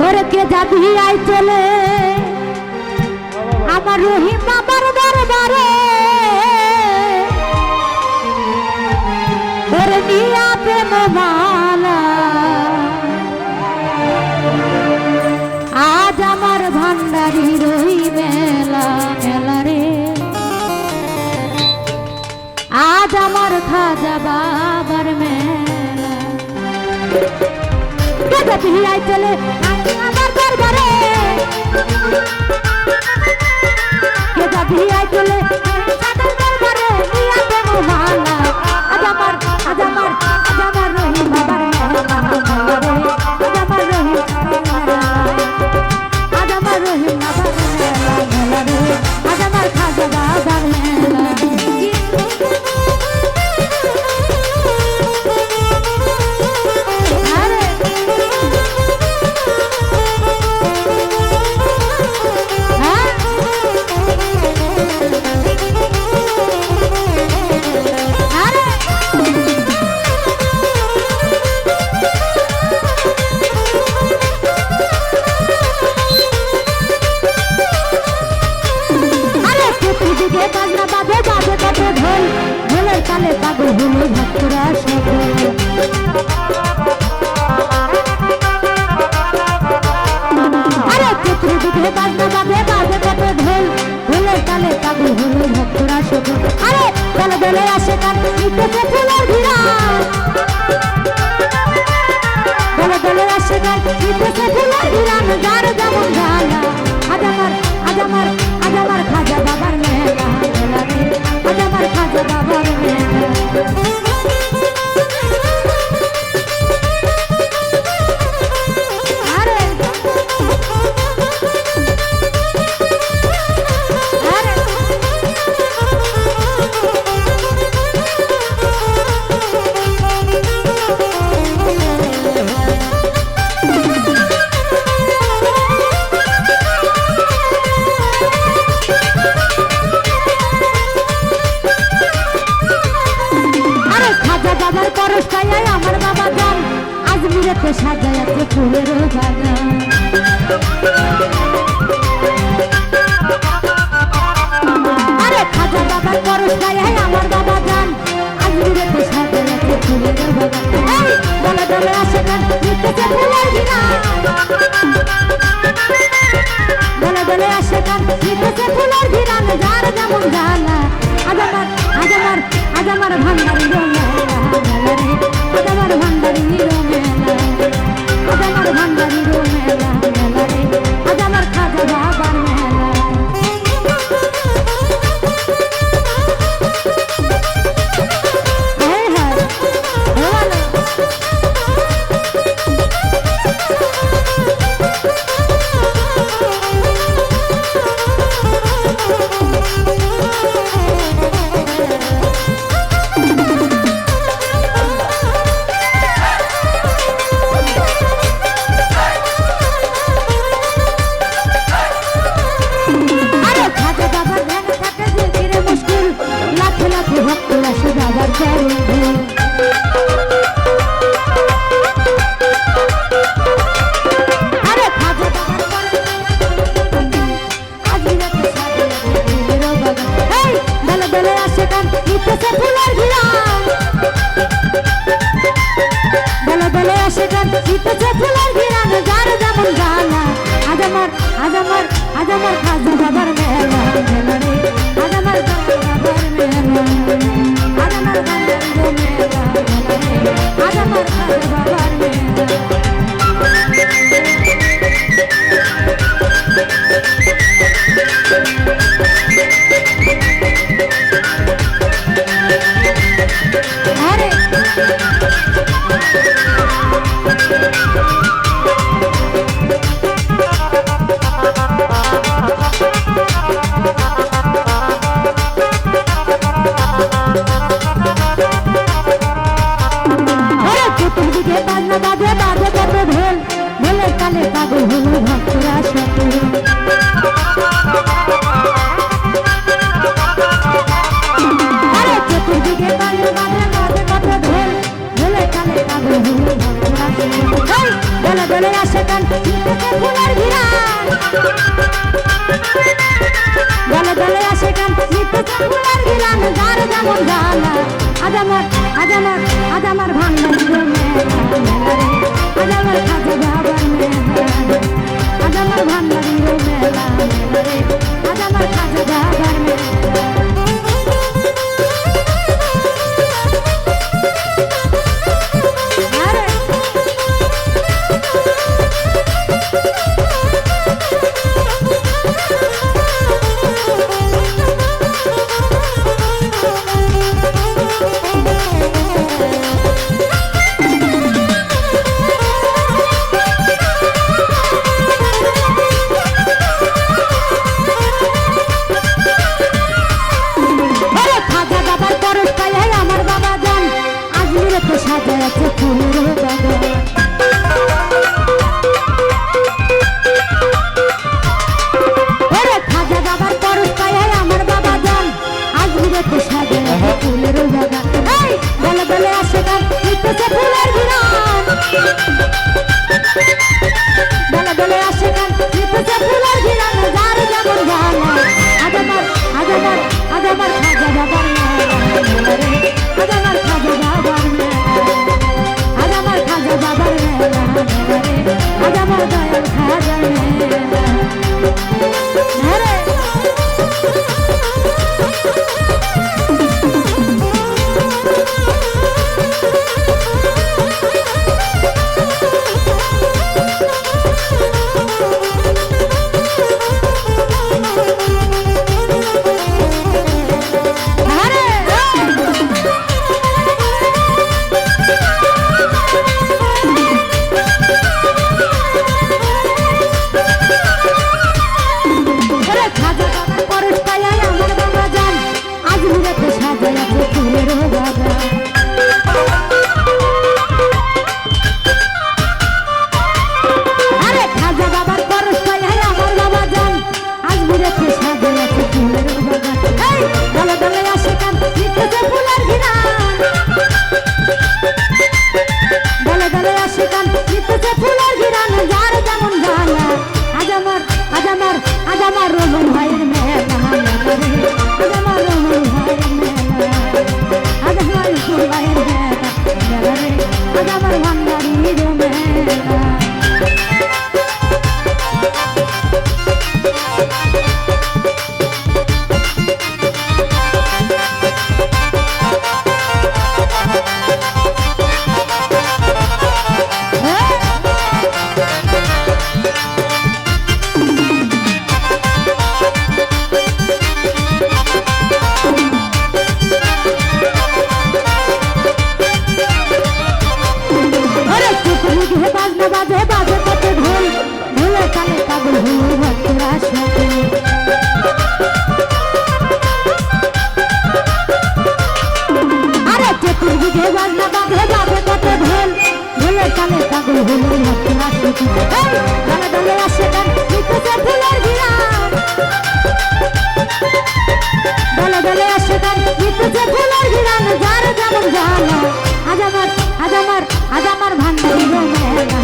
ওরে কে যাবি আই চলে আমার রহিম বাবার দরবারে ওরে নিয়া প্রেম মালা আজ আমার ভান্ডারি রহি মেলা মেলা রে আজ আমার খাজা বাবার মেলা কে যাবি আই চলে আমার দরবারে কে যাবি আই চলে আমার দরবারে নিয়া প্রেম মালা আজ আমার রহিম বাবার মেলা রে আজ আমার রহিম আজ আমার রহিম বাবার মেলা রে আজ আমার খাজা বাবার মেলা কালে পাগল হলো ভক্তরা সকল আরে চতুর্দিকে বাজনা বাজে বাজে কত ঢোল ঢোলের কালে পাগল হলো ভক্তরা সকল আরে দলে দলে আসে গান নিতেছে ফুলের ভিড়া দলে দলে আসে গান নিতেছে ফুলের ভিড়া যার যেমন জ্বালা আজ আমার খাজা বাবার মেলা মেলা রে আজ আমার খাজা বাবার মেলা বাবার পরশটাই আমার বাবা যান আজমিরেতে সাজায়াতে ফুলের বাগান আরে খাজা বাবার পরশটাই আমার বাবা যান আজমিরেতে সাজায়াতে ফুলের বাগান দলে দলে আসে গান নিতেছে ফুলের ভিড়া দলে দলে আসে গান নিতেছে ফুলের ভিড়া যার যেমন জ্বালা আজ আমার ভান্ডারি মেলা রে আজ আমার ভান্ডারি মেলা আজ আমার ভান্ডারি মেলা মেলা রে আজ আমার খাজা বাবার মেলা দলে আসে গান নিতেছে ফুলের ঘিরান দলে দলে আসে গান নিতেছে ফুলের ঘিরান যার যেমন জানা আজ আমার ভান্ডারির মেলা রে আজ আমার খাজা বাবার মেলা আজ আমার ভান্ডারির মেলা রে আজ আমার খাজা বাবার মেলা সাজাচ্ছে ফুলের বাগান ওরে খাজা বাবার পরশ পায় আমার বাবা জান আজমিরেতে সাজাচ্ছে ফুলের বাগান এই দলে দলে আসে গান নিতেছে ফুলের ঘিরান দলে দলে আসে গান নিতেছে ফুলের ঘিরান যার যেমন জানা আজ আমার খাজা বাবার মেলা রে আজ আমার খাজা বাবার মেলা আজ আমার খাজা বাবার মেলা রে আজ আমার দয়াল খাজার মেলা রে আমার রমন ভাইয়ের মেলা রে আজ আমার রমন ভাইয়ের মেলা আজ আমার রমন ভাইয়ের মেলা রে আজ আমার ভান্ডারির মেলা বাজে বাজে কত ঢোল ঢোলে কানে পাগল হয়ে ভক্তরা শোকে আরে চতুর্দিকে বাজনা বাজে বাজে কত ঢোল ঢোলে কানে পাগল হয়ে ভক্তরা শোকে দলে দলে আসে গান নিতেছে ফুলের ঘিরান দলে দলে আসে গান নিতেছে ফুলের ঘিরান যার যেমন জানা আজ আমার ভান্ডারির মেলা